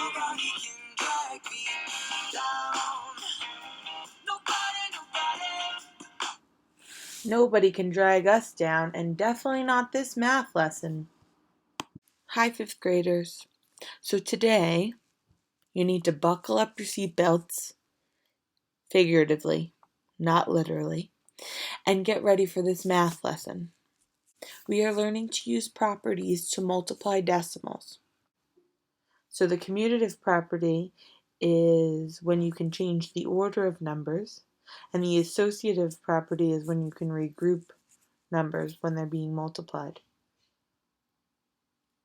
Nobody can drag me down. Nobody can drag us down, and definitely not this math lesson. Hi, fifth graders. So today, you need to buckle up your seatbelts, figuratively, not literally, and get ready for this math lesson. We are learning to use properties to multiply decimals. So the commutative property is when you can change the order of numbers, and the associative property is when you can regroup numbers when they're being multiplied.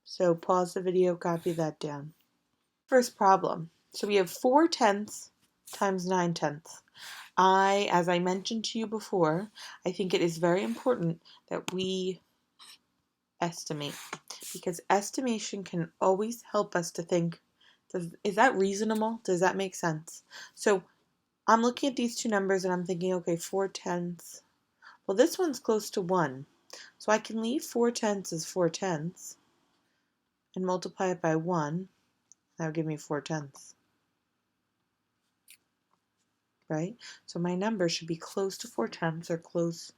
So pause the video, copy that down. First problem. So we have 4/10 times 9/10. As I mentioned to you before, I think it is very important that we estimate, because estimation can always help us to think, is that reasonable? Does that make sense? So I'm looking at these two numbers and I'm thinking, okay, 4/10. Well, this one's close to 1. So I can leave 4/10 as 4/10 and multiply it by 1. That would give me 4/10. Right? So my number should be close to 4/10 or close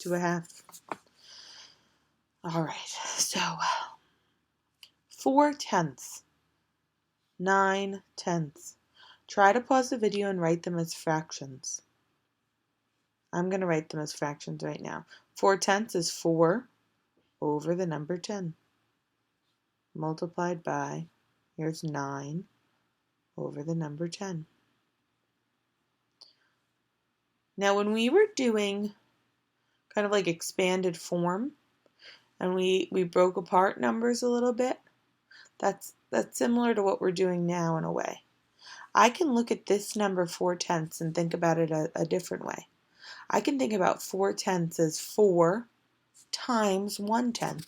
to a half. All right, so 4/10, 9/10. Try to pause the video and write them as fractions. I'm going to write them as fractions right now. 4/10 is 4 over the number 10, multiplied by, here's 9 over the number 10. Now when we were doing kind of like expanded form, and we broke apart numbers a little bit, that's similar to what we're doing now in a way. I can look at this number 4/10 and think about it a different way. I can think about 4/10 as 4 times 1/10.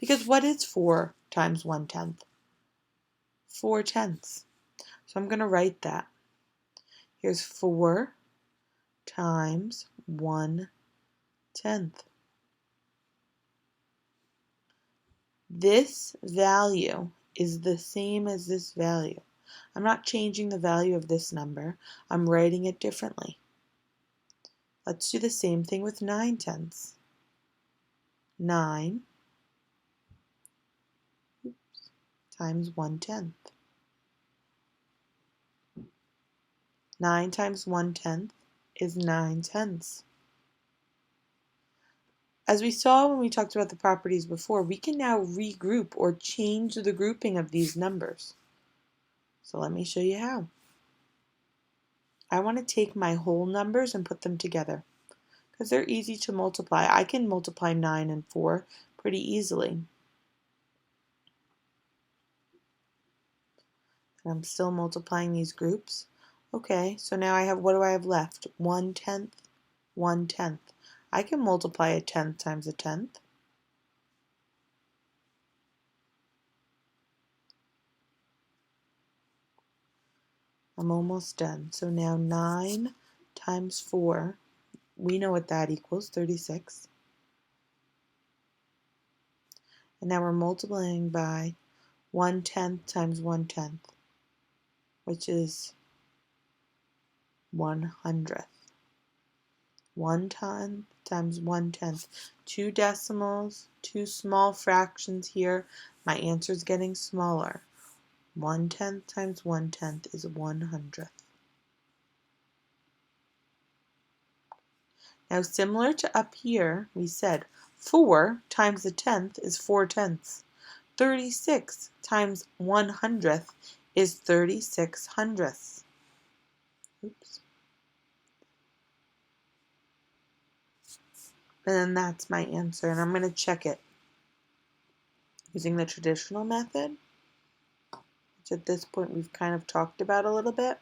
Because what is 4 times 1/10? 4/10. So I'm going to write that. Here's 4 times 1/10. This value is the same as this value. I'm not changing the value of this number. I'm writing it differently. Let's do the same thing with 9/10. 9 times 1/10. 9 times 1/10 is 9/10. As we saw when we talked about the properties before, we can now regroup or change the grouping of these numbers. So let me show you how. I want to take my whole numbers and put them together because they're easy to multiply. I can multiply 9 and 4 pretty easily. And I'm still multiplying these groups. Okay, so now I have, what do I have left? 1/10, 1/10. I can multiply a 10th times a 10th. I'm almost done. So now 9 times 4, we know what that equals, 36. And now we're multiplying by 1/10 times 1/10, which is 1/100th. 1/10 times 1/10. 2 decimals, 2 small fractions here. My answer is getting smaller. 1/10 times 1/10 is 1/100th. Now similar to up here, we said 4 times a 10th is 4/10. 36 times 1/100th is 36/100ths. Oops. And then that's my answer, and I'm going to check it using the traditional method, which at this point we've kind of talked about a little bit.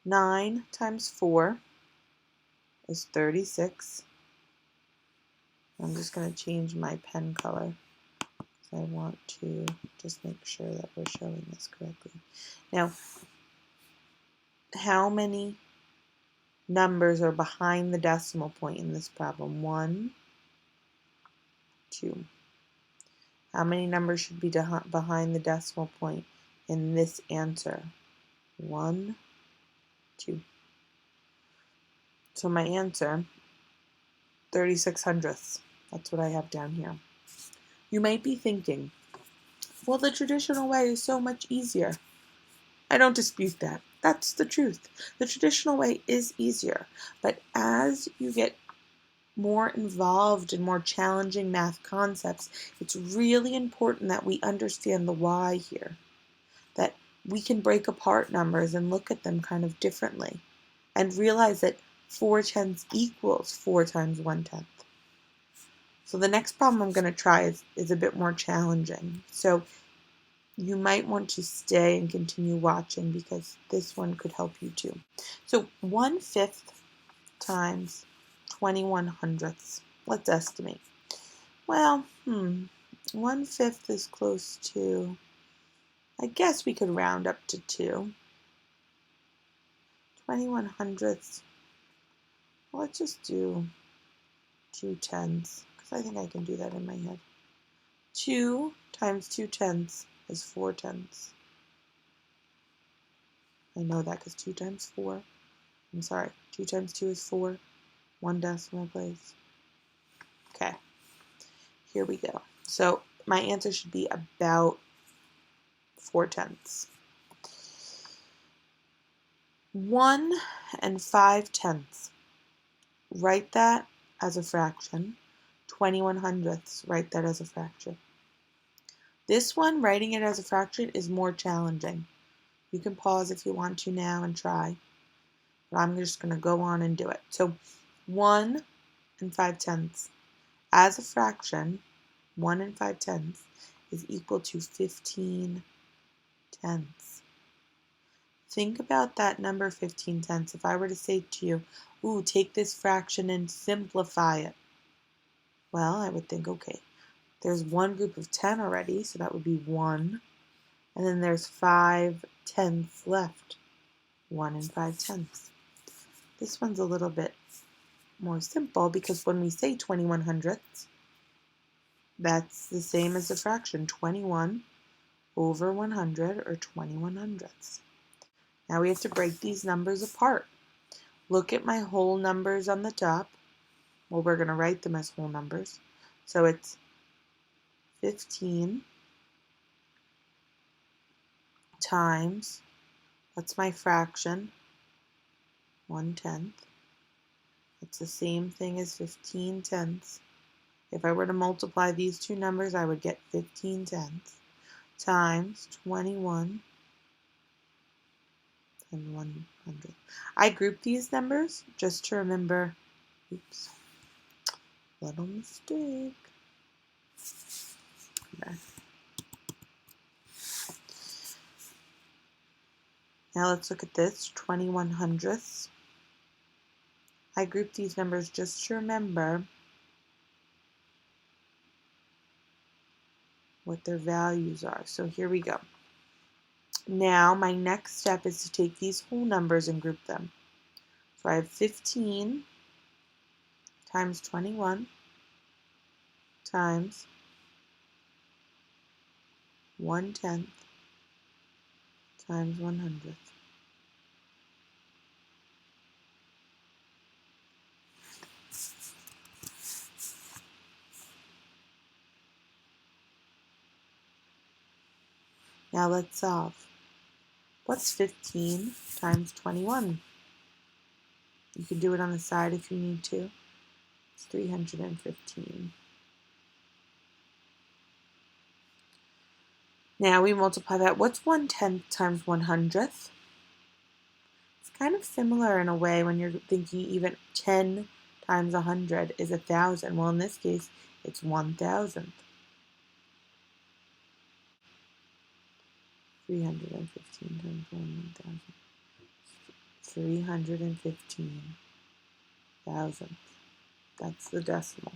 Nine times 4 is 36. I'm just going to change my pen color because I want to just make sure that we're showing this correctly. Now, how many numbers are behind the decimal point in this problem? 1, 2. How many numbers should be behind the decimal point in this answer? 1, 2. So my answer, 36 hundredths. That's what I have down here. You might be thinking, well, the traditional way is so much easier. I don't dispute that. That's the truth. The traditional way is easier. But as you get more involved in more challenging math concepts, it's really important that we understand the why here. That we can break apart numbers and look at them kind of differently and realize that 4/10 equals 4 times 1/10. So the next problem I'm going to try is a bit more challenging. So you might want to stay and continue watching because this one could help you too. So 1/5 times 21 hundredths. Let's estimate. Well, 1/5 is close to, I guess we could round up to 2. 21 hundredths, let's just do 2/10 because I think I can do that in my head. 2 times 2/10 is 4/10. I know that because 2 times 4, 2 times 2 is 4, 1 decimal place. Okay, here we go. So my answer should be about 4/10. 1 5/10. Write that as a fraction. 21 hundredths, write that as a fraction. This one, writing it as a fraction, is more challenging. You can pause if you want to now and try, but I'm just going to go on and do it. So 1 5/10. As a fraction, 1 5/10 is equal to 15/10. Think about that number 15/10. If I were to say to you, ooh, take this fraction and simplify it. Well, I would think, okay, there's one group of 10 already, so that would be 1. And then there's 5/10 left. 1 5/10. This one's a little bit more simple because when we say 21 hundredths, that's the same as the fraction 21 over 100, or 21 hundredths. Now we have to break these numbers apart. Look at my whole numbers on the top. Well, we're going to write them as whole numbers. So it's 15 times, what's my fraction? 1/10. It's the same thing as 15/10. If I were to multiply these two numbers, I would get 15/10 times 21 and 100. I grouped these numbers just to remember, oops, little mistake. Okay. Now let's look at this, 21 hundredths. I grouped these numbers just to remember what their values are. So here we go. Now my next step is to take these whole numbers and group them. So I have 15 times 21 times 1/10 times 100. Now let's solve. What's 15 times 21? You can do it on the side if you need to. It's 315. Now we multiply that. What's 1/10 times 100th? It's kind of similar in a way when you're thinking even 10 times 100 is 1,000. Well, in this case, it's 1,000. 315 times 1,000. 315,000. That's the decimal.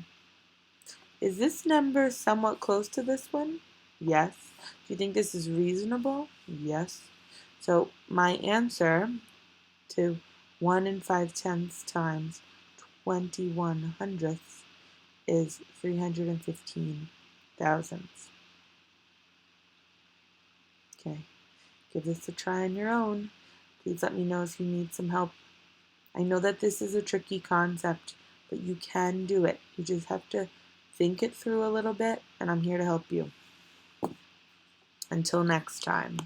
Is this number somewhat close to this one? Yes. Do you think this is reasonable? Yes. So my answer to 1 5/10 times 21 hundredths is 315 thousandths. Okay, give this a try on your own. Please let me know if you need some help. I know that this is a tricky concept, but you can do it. You just have to think it through a little bit, and I'm here to help you. Until next time.